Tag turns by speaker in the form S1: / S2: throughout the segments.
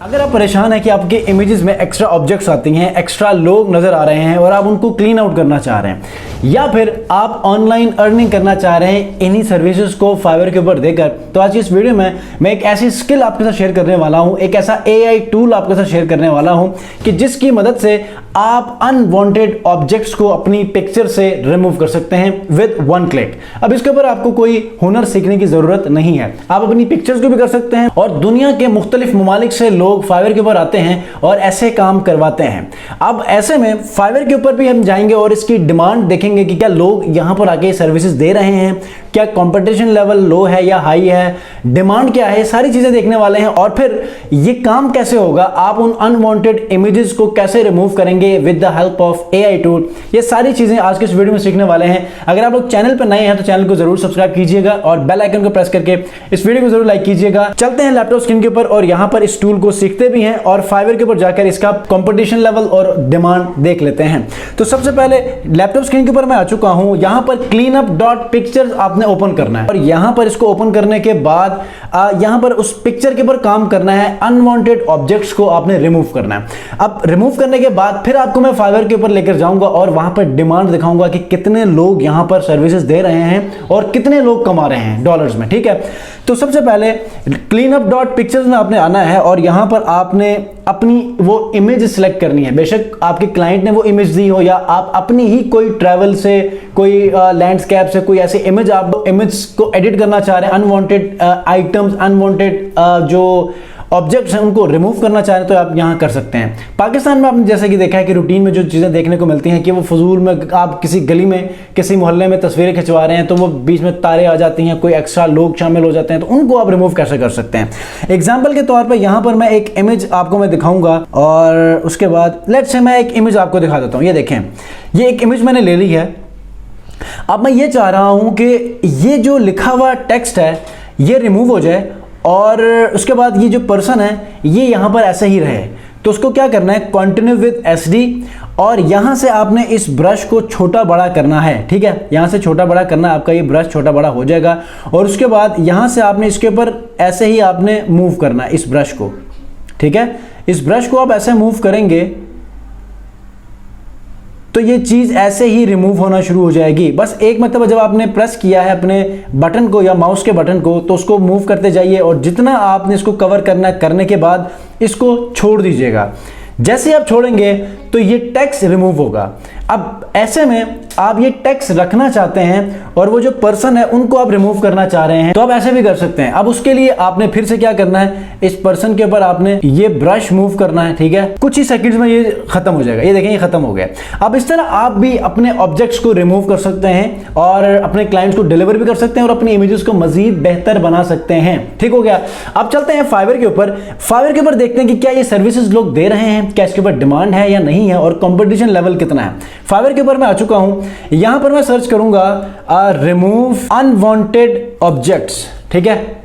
S1: अगर आप परेशान हैं कि आपके इमेजेस में एक्स्ट्रा ऑब्जेक्ट्स आती हैं, एक्स्ट्रा लोग नजर आ रहे हैं और आप उनको क्लीन आउट करना चाह रहे हैं, या फिर आप ऑनलाइन अर्निंग करना चाह रहे हैं इन्हीं सर्विसेज को फाइवर के ऊपर देकर, तो आज की इस वीडियो में मैं एक ऐसी स्किल आपके साथ शेयर करने वाला हूं, एक ऐसा एआई टूल आपके साथ शेयर करने वाला हूं कि जिसकी मदद से आप अनवांटेड ऑब्जेक्ट्स को अपनी पिक्चर से रिमूव कर सकते हैं विद वन क्लिक। अब इसके ऊपर आपको कोई हुनर सीखने की जरूरत नहीं है, आप अपनी पिक्चर्स को भी कर सकते हैं और दुनिया के मुख्तलिफ ममालिक से लोग फाइवर के ऊपर आते हैं और ऐसे काम करवाते हैं। अब ऐसे में फाइवर के ऊपर भी हम जाएंगे और इसकी डिमांड देखेंगे कि क्या लोग यहां पर आके सर्विसेज दे रहे हैं, क्या कंपटीशन लेवल लो है या हाई है, डिमांड क्या है, सारी चीजें देखने वाले हैं। और फिर ये काम कैसे होगा, आप उन अनवांटेड इमेजेस को कैसे रिमूव करेंगे with the help of AI tool, ये सारी चीजें आज के इस वीडियो में सीखने वाले हैं। अगर आप लोग चैनल पर नए हैं तो चैनल को जरूर सब्सक्राइब कीजिएगा और बेल आइकन को प्रेस करके इस वीडियो को जरूर लाइक कीजिएगा। चलते हैं लैपटॉप स्क्रीन के ऊपर और यहां पर इस टूल को सीखते भी हैं और फाइवर के ऊपर जाकर इसका कंपटीशन लेवल और डिमांड देख लेते हैं। तो सबसे पहले लैपटॉप स्क्रीन के ऊपर मैं आ चुका हूं, यहां पर cleanup.pictures आपने ओपन करना है और यहां पर इसको ओपन करने के बाद यहां पर उस पिक्चर के ऊपर काम करना है, अनवांटेड ऑब्जेक्ट्स को आपने रिमूव करना है। अब रिमूव करने के बाद फिर आपको मैं फाइवर के ऊपर लेकर जाऊंगा और वहां पर डिमांड दिखाऊंगा कि कितने लोग यहां पर सर्विसेज दे रहे हैं और कितने लोग कमा रहे हैं डॉलर्स में। ठीक है, तो सबसे पहले cleanup.pictures में आपने आना है और यहां पर आपने अपनी वो इमेज सिलेक्ट करनी है। बेशक आपके क्लाइंट ने वो इमेज दी हो या आप अपनी ही कोई ट्रैवल से, कोई लैंडस्केप से कोई ऐसे इमेज, आप इमेज को एडिट करना चाह रहे हैं, अनवांटेड आइटम्स, अनवांटेड जो ऑब्जेक्ट्स हैं उनको रिमूव करना चाह रहे हैं तो आप यहां कर सकते हैं। पाकिस्तान में आपने जैसे कि देखा है कि रूटीन में जो चीज़ें देखने को मिलती हैं कि वो फजूल में, आप किसी गली में, किसी मोहल्ले में तस्वीरें खिंचवा रहे हैं तो वो बीच में तारे आ जाती हैं, कोई एक्स्ट्रा लोग शामिल हो जाते हैं, तो उनको आप रिमूव कैसे कर सकते हैं। एग्जाम्पल के तौर पर यहां पर मैं एक इमेज आपको मैं दिखाऊंगा और उसके बाद लेट्स से मैं एक इमेज आपको दिखा देता हूं। ये देखें, ये एक इमेज मैंने ले ली है। अब मैं ये चाह रहा हूं कि ये जो लिखा हुआ टेक्स्ट है ये रिमूव हो जाए और उसके बाद ये जो पर्सन है ये यहां पर ऐसे ही रहे। तो उसको क्या करना है, कंटिन्यू विद एसडी और यहां से आपने इस ब्रश को छोटा बड़ा करना है। ठीक है, यहां से छोटा बड़ा करना है, आपका ये ब्रश छोटा बड़ा हो जाएगा और उसके बाद यहां से आपने इसके ऊपर ऐसे ही आपने मूव करना है इस ब्रश को। ठीक है, इस ब्रश को आप ऐसे मूव करेंगे तो ये चीज ऐसे ही रिमूव होना शुरू हो जाएगी। बस एक मतलब जब आपने प्रेस किया है अपने बटन को या माउस के बटन को तो उसको मूव करते जाइए और जितना आपने इसको कवर करना है, करने के बाद इसको छोड़ दीजिएगा। जैसे आप छोड़ेंगे तो ये टेक्स्ट रिमूव होगा। अब ऐसे में आप ये टेक्स्ट रखना चाहते हैं और वो जो पर्सन है उनको आप रिमूव करना चाह रहे हैं तो आप ऐसे भी कर सकते हैं। अब उसके लिए आपने फिर से क्या करना है, इस पर्सन के ऊपर आपने ये ब्रश मूव करना है। ठीक है, कुछ ही सेकंड्स में ये खत्म हो जाएगा। ये देखें, ये खत्म हो गया। अब इस तरह आप भी अपने ऑब्जेक्ट्स को रिमूव कर सकते हैं और अपने क्लाइंट्स को डिलीवर भी कर सकते हैं और अपनी इमेजेस को मजीद बेहतर बना सकते हैं। ठीक हो गया। अब चलते हैं फाइवर के ऊपर। फाइवर के ऊपर देखते हैं कि क्या ये सर्विसेज लोग दे रहे हैं, क्या इसके ऊपर डिमांड है या नहीं है और कंपटीशन लेवल कितना है। फाइवर के ऊपर मैं आ चुका हूं, यहां पर मैं सर्च करूंगा रिमूव अनवांटेड ऑब्जेक्ट्स। ठीक है,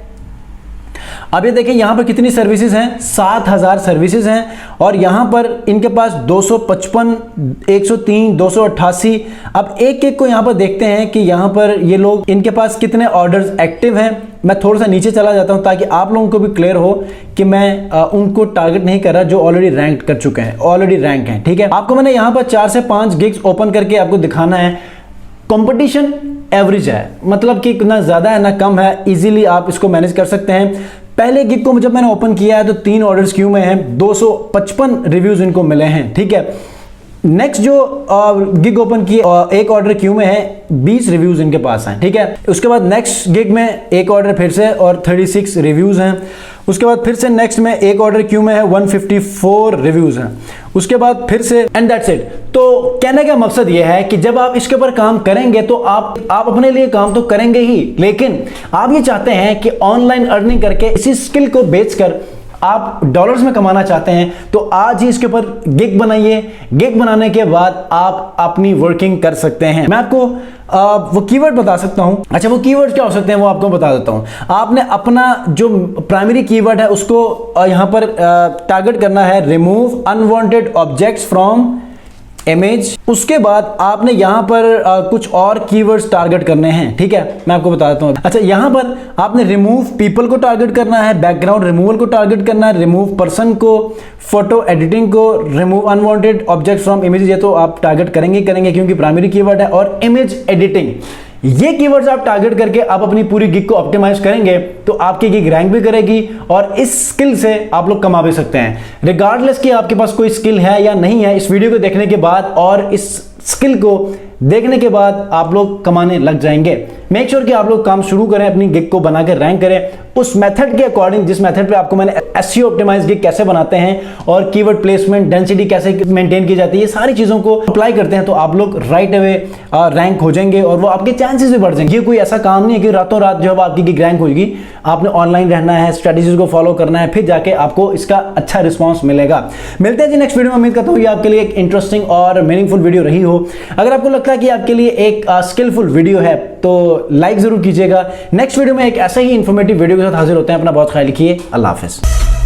S1: अब ये देखें यहां पर कितनी सर्विसेज हैं, 7000 सर्विसेज हैं और यहां पर इनके पास 255, 103, 288। अब एक एक को यहां पर देखते हैं कि यहां पर ये लोग, इनके पास कितने ऑर्डर्स एक्टिव हैं। मैं थोड़ा सा नीचे चला जाता हूं ताकि आप लोगों को भी क्लियर हो कि मैं उनको टारगेट नहीं कर रहा जो ऑलरेडी रैंक कर चुके हैं, ऑलरेडी रैंक हैं। ठीक है, आपको मैंने यहां पर 4 से 5 गिग्स ओपन करके आपको दिखाना है। कंपटीशन एवरेज है, मतलब कि ना ज्यादा है ना कम है, इजीली आप इसको मैनेज कर सकते हैं। पहले गिग को जब मैंने ओपन किया है तो 3 ऑर्डर्स क्यू में हैं, 255 रिव्यूज इनको मिले हैं। ठीक है, नेक्स्ट जो गिग ओपन की, एक ऑर्डर क्यू में है, 20 रिव्यूज इनके पास हैं। ठीक है, उसके बाद नेक्स्ट गिग में एक ऑर्डर फिर से और 36 रिव्यूज हैं। उसके बाद फिर से नेक्स्ट में एक ऑर्डर क्यू में है, 154 रिव्यूज हैं। उसके बाद फिर से एंड दैट्स इट। तो कहने का मकसद यह है कि जब आप इसके ऊपर काम करेंगे तो आप अपने लिए काम तो करेंगे ही, लेकिन आप ये चाहते हैं कि ऑनलाइन अर्निंग करके इसी स्किल को बेचकर आप डॉलर्स में कमाना चाहते हैं तो आज ही इसके ऊपर गिग बनाइए। गिग बनाने के बाद आप अपनी वर्किंग कर सकते हैं। मैं आपको वो कीवर्ड बता सकता हूं। अच्छा, वो कीवर्ड क्या हो सकते हैं वो आपको बता देता हूं। आपने अपना जो प्राइमरी कीवर्ड है उसको यहां पर टारगेट करना है, remove unwanted objects from image, उसके बाद आपने यहां पर कुछ और कीवर्ड्स टारगेट करने हैं। ठीक है, मैं आपको बता देता हूं। अच्छा, यहां पर आपने रिमूव पीपल को टारगेट करना है, बैकग्राउंड रिमूवल को टारगेट करना है, रिमूव पर्सन को, फोटो एडिटिंग को, remove unwanted object from images, ये तो आप टारगेट करेंगे क्योंकि प्राइमरी कीवर्ड है, और इमेज एडिटिंग, ये कीवर्ड्स आप टारगेट करके आप अपनी पूरी गिग को ऑप्टिमाइज करेंगे तो आपकी गिग रैंक भी करेगी और इस स्किल से आप लोग कमा भी सकते हैं। रिगार्डलेस कि आपके पास कोई स्किल है या नहीं है, इस वीडियो को देखने के बाद और इस स्किल को देखने के बाद आप लोग कमाने लग जाएंगे। मेक श्योर कि आप लोग काम शुरू करें, अपनी गिग को बनाकर रैंक करें उस मेथड के अकॉर्डिंग जिस मेथड पे आपको मैंने एसईओ ऑप्टिमाइज गिग कैसे बनाते हैं और कीवर्ड प्लेसमेंट, डेंसिटी कैसे मेंटेन की जाती है, ये सारी चीजों को अप्लाई करते हैं तो आप लोग राइट अवे रैंक हो जाएंगे और वो आपके चांसेस भी बढ़ जाएंगे। ये कोई ऐसा काम नहीं है कि रातों रात जब आपकी गिग रैंक होगी, आपने ऑनलाइन रहना है, स्ट्रेटेजीज को फॉलो करना है, फिर जाके आपको इसका अच्छा रिस्पॉन्स मिलेगा। मिलते हैं जी नेक्स्ट वीडियो में। उम्मीद करता हूँ ये आपके लिए एक इंटरेस्टिंग और मीनिंगफुल वीडियो रही हो। अगर आपको लगता है कि आपके लिए एक स्किलफुल वीडियो है तो लाइक जरूर कीजिएगा। नेक्स्ट वीडियो में एक ऐसा ही इंफॉर्मेटिव वीडियो के साथ हाजिर होते हैं। अपना बहुत ख्याल रखिए। अल्लाह हाफिज।